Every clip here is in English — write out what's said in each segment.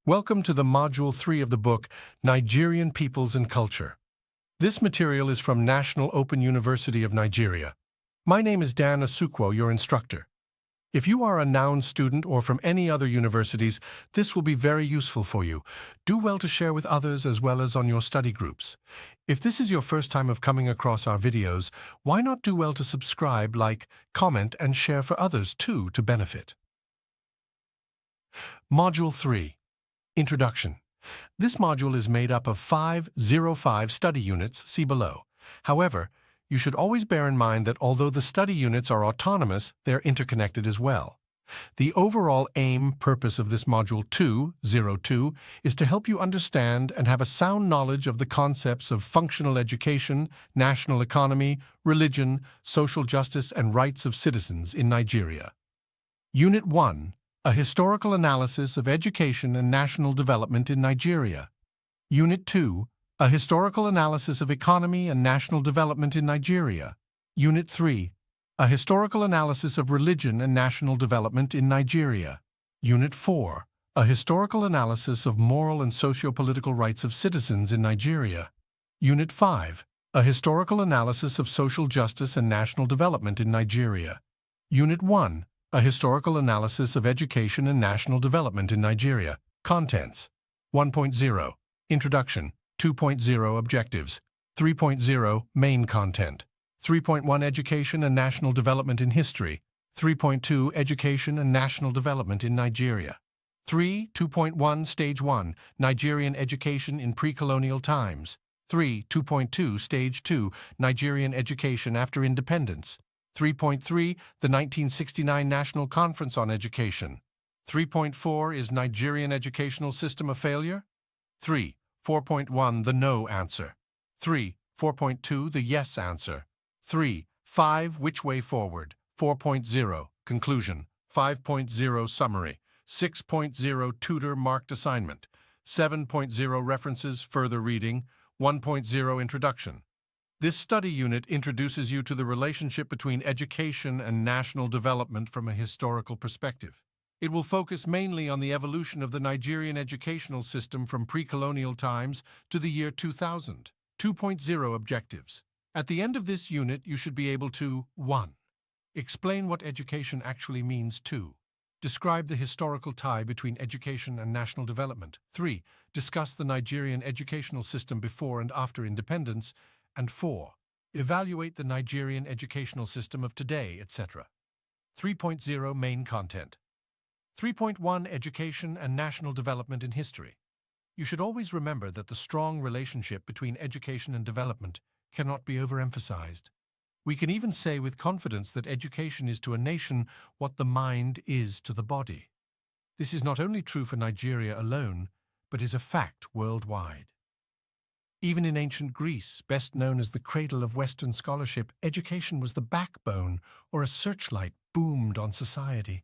Welcome to the Module 3 of the book, Nigerian Peoples and Culture. This material is from National Open University of Nigeria. My name is Dan Asukwo, your instructor. If you are a NOUN student or from any other universities, this will be very useful for you. Do well to share with others as well as on your study groups. If this is your first time of coming across our videos, why not do well to subscribe, like, comment, and share for others too to benefit. Module 3. Introduction. This module is made up of 505 study units, see below. However, you should always bear in mind that although the study units are autonomous, they're interconnected as well. The overall purpose of this Module 202 is to help you understand and have a sound knowledge of the concepts of functional education, national economy, religion, social justice, and rights of citizens in Nigeria. Unit 1. A historical analysis of education and national development in Nigeria. Unit 2. A historical analysis of economy and national development in Nigeria. Unit 3. A historical analysis of religion and national development in Nigeria. Unit 4. A historical analysis of moral and socio-political rights of citizens in Nigeria. Unit 5. A historical analysis of social justice and national development in Nigeria. Unit 1. A historical analysis of education and national development in Nigeria. Contents. 1.0. Introduction. 2.0 Objectives. 3.0 Main content. 3.1 Education and national development in history. 3.2 Education and national development in Nigeria. 2.1 Stage 1 Nigerian education in pre-colonial times. 2.2 Stage 2 Nigerian education after independence. 3.3 The 1969 National Conference on Education. 3.4 Is Nigerian educational system a failure? 4.1 The No answer. 4.2 The Yes answer. 5 Which way forward. 4.0 Conclusion. 5.0 Summary. 6.0 Tutor marked assignment. 7.0 References, further reading. 1.0 Introduction. This study unit introduces you to the relationship between education and national development from a historical perspective. It will focus mainly on the evolution of the Nigerian educational system from pre-colonial times to the year 2000. 2.0 Objectives. At the end of this unit, you should be able to 1. Explain what education actually means. 2. Describe the historical tie between education and national development. 3. Discuss the Nigerian educational system before and after independence. And 4. Evaluate the Nigerian educational system of today, etc. 3.0 Main content. 3.1 Education and national development in history. You should always remember that the strong relationship between education and development cannot be overemphasized. We can even say with confidence that education is to a nation what the mind is to the body. This is not only true for Nigeria alone, but is a fact worldwide. Even in ancient Greece, best known as the cradle of Western scholarship, education was the backbone, or a searchlight boomed on society.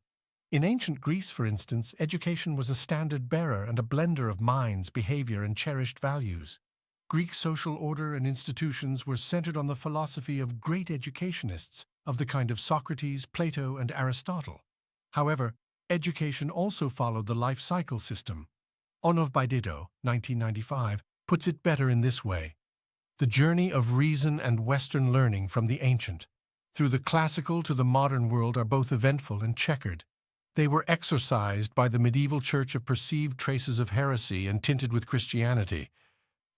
In ancient Greece, for instance, education was a standard bearer and a blender of minds, behaviour, and cherished values. Greek social order and institutions were centered on the philosophy of great educationists of the kind of Socrates, Plato, and Aristotle. However, education also followed the life cycle system. Onovbaydedo, 1995, puts it better in this way. The journey of reason and Western learning from the ancient, through the classical to the modern world, are both eventful and checkered. They were exorcised by the medieval church of perceived traces of heresy and tinted with Christianity.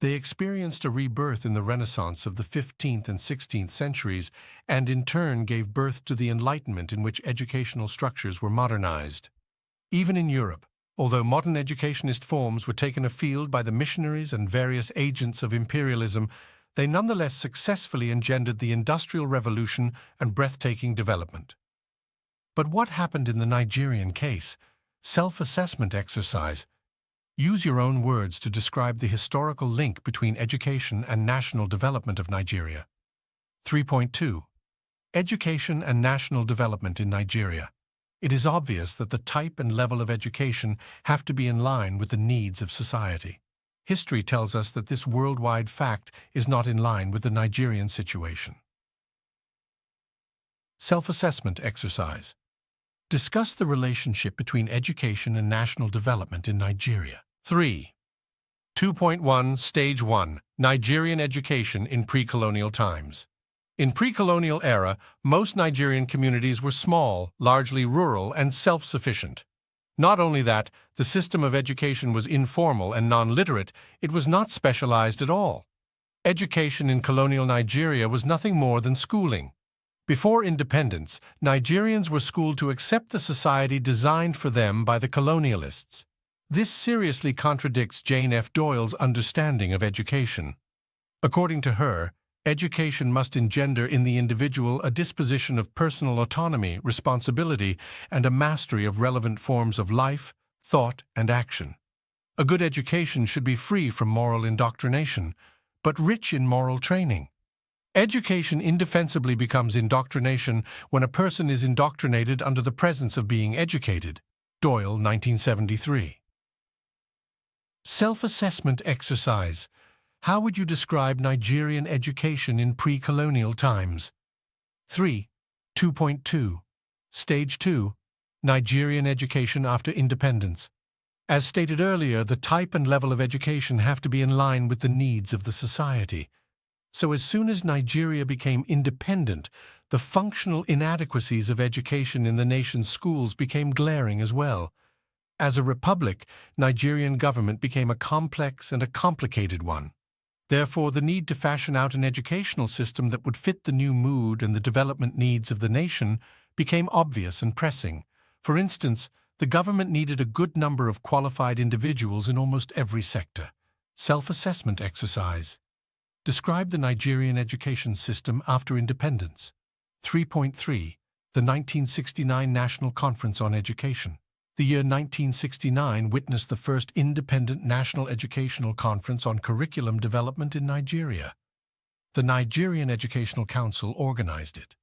They experienced a rebirth in the Renaissance of the 15th and 16th centuries, and in turn gave birth to the Enlightenment in which educational structures were modernized. Even in Europe, although modern educationist forms were taken afield by the missionaries and various agents of imperialism, they nonetheless successfully engendered the Industrial Revolution and breathtaking development. But what happened in the Nigerian case? Self-assessment exercise. Use your own words to describe the historical link between education and national development of Nigeria. 3.2. Education and national development in Nigeria. It is obvious that the type and level of education have to be in line with the needs of society. History tells us that this worldwide fact is not in line with the Nigerian situation. Self-assessment exercise. Discuss the relationship between education and national development in Nigeria. 3. 2.1 Stage 1 Nigerian Education in Pre-Colonial Times. In pre-colonial era, most Nigerian communities were small, largely rural, and self-sufficient. Not only that, the system of education was informal and non-literate, it was not specialized at all. Education in colonial Nigeria was nothing more than schooling. Before independence, Nigerians were schooled to accept the society designed for them by the colonialists. This seriously contradicts Jane F. Doyle's understanding of education. According to her, education must engender in the individual a disposition of personal autonomy, responsibility, and a mastery of relevant forms of life, thought, and action. A good education should be free from moral indoctrination, but rich in moral training. Education indefensibly becomes indoctrination when a person is indoctrinated under the presence of being educated. Doyle, 1973. Self-assessment exercise. How would you describe Nigerian education in pre-colonial times? 3. 2.2. Stage 2. Nigerian education after independence. As stated earlier, the type and level of education have to be in line with the needs of the society. So as soon as Nigeria became independent, the functional inadequacies of education in the nation's schools became glaring as well. As a republic, Nigerian government became a complex and a complicated one. Therefore, the need to fashion out an educational system that would fit the new mood and the development needs of the nation became obvious and pressing. For instance, the government needed a good number of qualified individuals in almost every sector. Self-assessment exercise. Describe the Nigerian education system after independence. 3.3. The 1969 National Conference on Education. The year 1969 witnessed the first independent national educational conference on curriculum development in Nigeria. The Nigerian Educational Council organized it.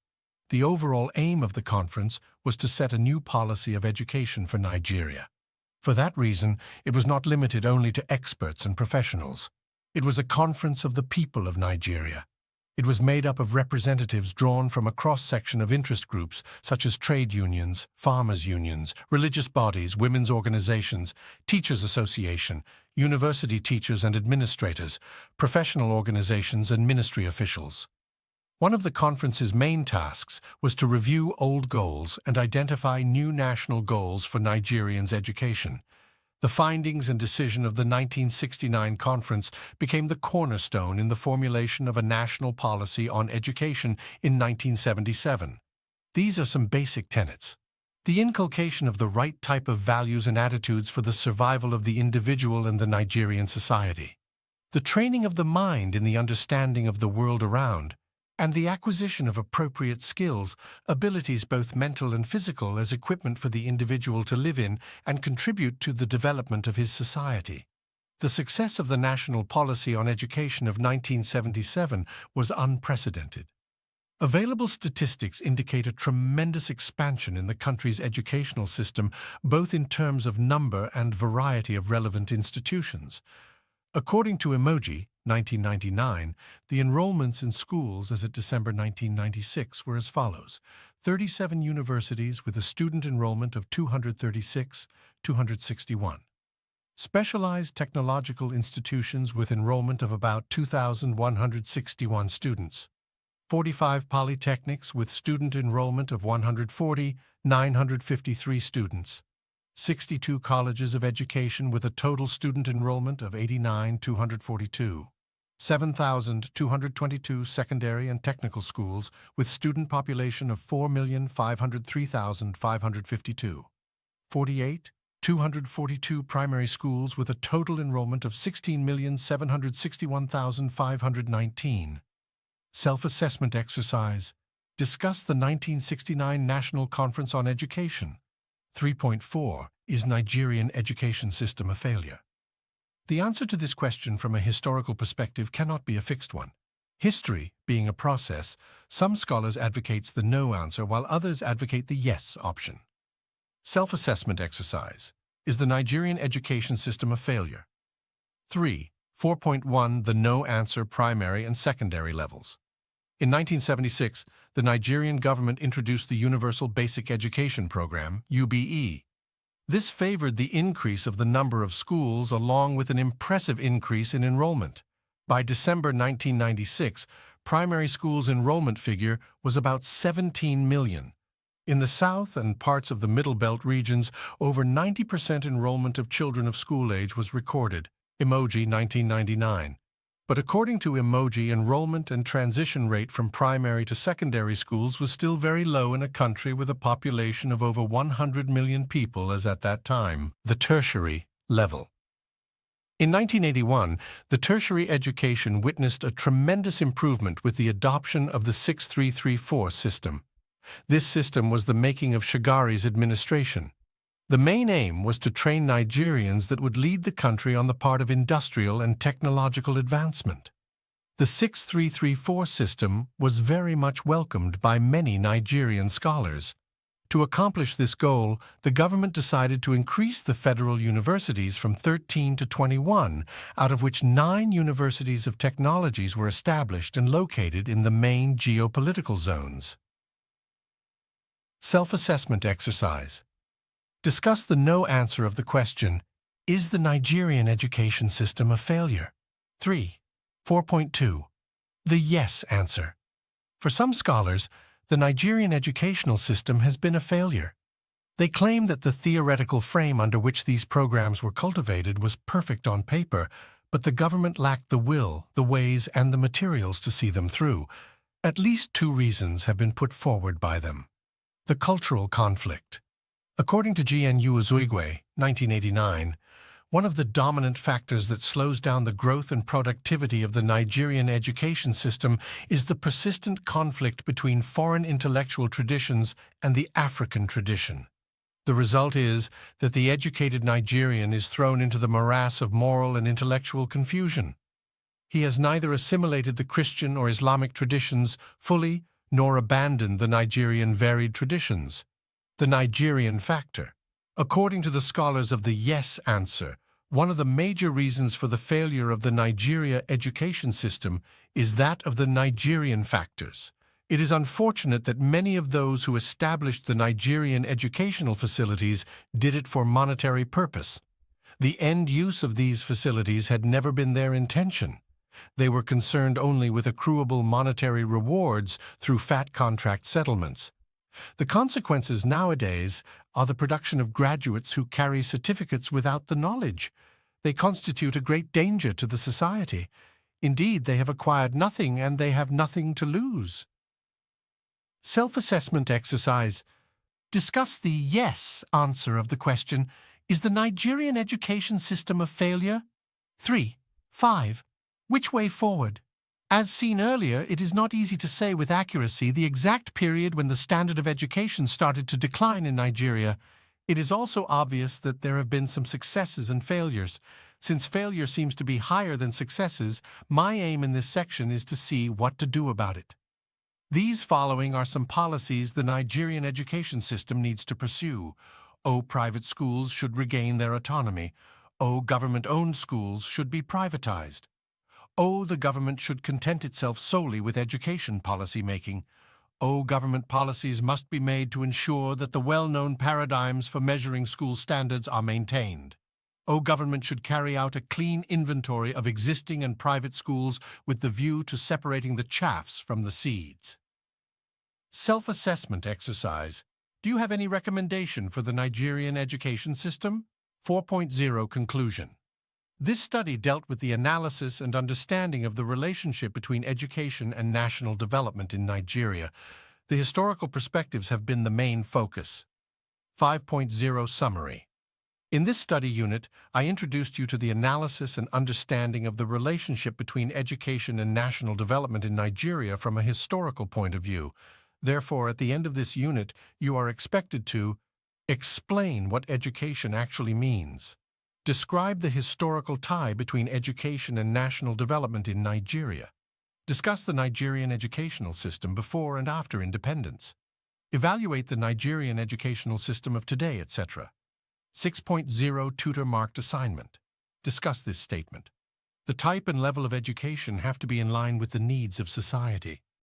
The overall aim of the conference was to set a new policy of education for Nigeria. For that reason, it was not limited only to experts and professionals. It was a conference of the people of Nigeria. It was made up of representatives drawn from a cross-section of interest groups such as trade unions, farmers' unions, religious bodies, women's organizations, teachers' association, university teachers and administrators, professional organizations and ministry officials. One of the conference's main tasks was to review old goals and identify new national goals for Nigerians' education. The findings and decision of the 1969 conference became the cornerstone in the formulation of a national policy on education in 1977. These are some basic tenets. The inculcation of the right type of values and attitudes for the survival of the individual and the Nigerian society. The training of the mind in the understanding of the world around, and the acquisition of appropriate skills, abilities both mental and physical as equipment for the individual to live in and contribute to the development of his society. The success of the national policy on education of 1977 was unprecedented. Available statistics indicate a tremendous expansion in the country's educational system, both in terms of number and variety of relevant institutions. According to Emoji, 1999, the enrollments in schools as of December 1996 were as follows: 37 universities with a student enrollment of 261. Specialized technological institutions with enrollment of about 2,161 students. 45 polytechnics with student enrollment of 140,953 students. 62 colleges of education with a total student enrollment of 89,242. 7,222 secondary and technical schools with student population of 4,503,552. 242 primary schools with a total enrollment of 16,761,519. Self-assessment exercise. Discuss the 1969 National Conference on Education. 3.4. Is Nigerian education system a failure? The answer to this question from a historical perspective cannot be a fixed one. History, being a process, some scholars advocates the no answer while others advocate the yes option. Self-assessment exercise. Is the Nigerian education system a failure? 3. 4.1. The no answer primary and secondary levels. In 1976, the Nigerian government introduced the Universal Basic Education Program, UBE. This favored the increase of the number of schools along with an impressive increase in enrollment. By December 1996, primary schools' enrollment figure was about 17 million. In the South and parts of the Middle Belt regions, over 90% enrollment of children of school age was recorded. Emoji 1999. But according to Emoji, enrollment and transition rate from primary to secondary schools was still very low in a country with a population of over 100 million people as at that time, the tertiary level. In 1981, the tertiary education witnessed a tremendous improvement with the adoption of the 6334 system. This system was the making of Shagari's administration. The main aim was to train Nigerians that would lead the country on the part of industrial and technological advancement. The 6334 system was very much welcomed by many Nigerian scholars. To accomplish this goal, the government decided to increase the federal universities from 13 to 21, out of which 9 universities of technologies were established and located in the main geopolitical zones. Self-assessment exercise. Discuss the no answer of the question, is the Nigerian education system a failure? 3. 4.2. The yes answer. For some scholars, the Nigerian educational system has been a failure. They claim that the theoretical frame under which these programs were cultivated was perfect on paper, but the government lacked the will, the ways, and the materials to see them through. At least 2 reasons have been put forward by them. The cultural conflict. According to GNU Uzoigwe, 1989, one of the dominant factors that slows down the growth and productivity of the Nigerian education system is the persistent conflict between foreign intellectual traditions and the African tradition. The result is that the educated Nigerian is thrown into the morass of moral and intellectual confusion. He has neither assimilated the Christian or Islamic traditions fully nor abandoned the Nigerian varied traditions. The Nigerian factor. According to the scholars of the yes answer, one of the major reasons for the failure of the Nigeria education system is that of the Nigerian factors. It is unfortunate that many of those who established the Nigerian educational facilities did it for monetary purpose. The end use of these facilities had never been their intention. They were concerned only with accruable monetary rewards through fat contract settlements. The consequences nowadays are the production of graduates who carry certificates without the knowledge. They constitute a great danger to the society. Indeed, they have acquired nothing and they have nothing to lose. Self-assessment exercise. Discuss the yes answer of the question, is the Nigerian education system a failure? 3. 5. Which way forward? As seen earlier, it is not easy to say with accuracy the exact period when the standard of education started to decline in Nigeria. It is also obvious that there have been some successes and failures. Since failure seems to be higher than successes, my aim in this section is to see what to do about it. These following are some policies the Nigerian education system needs to pursue. Private schools should regain their autonomy. Government-owned schools should be privatized. The government should content itself solely with education policy making. Government policies must be made to ensure that the well-known paradigms for measuring school standards are maintained. Government should carry out a clean inventory of existing and private schools with the view to separating the chaffs from the seeds. Self-assessment exercise. Do you have any recommendation for the Nigerian education system? 4.0 Conclusion. This study dealt with the analysis and understanding of the relationship between education and national development in Nigeria. The historical perspectives have been the main focus. 5.0 Summary. In this study unit, I introduced you to the analysis and understanding of the relationship between education and national development in Nigeria from a historical point of view. Therefore, at the end of this unit, you are expected to explain what education actually means. Describe the historical tie between education and national development in Nigeria. Discuss the Nigerian educational system before and after independence. Evaluate the Nigerian educational system of today, etc. 6.0 Tutor-marked assignment. Discuss this statement. The type and level of education have to be in line with the needs of society.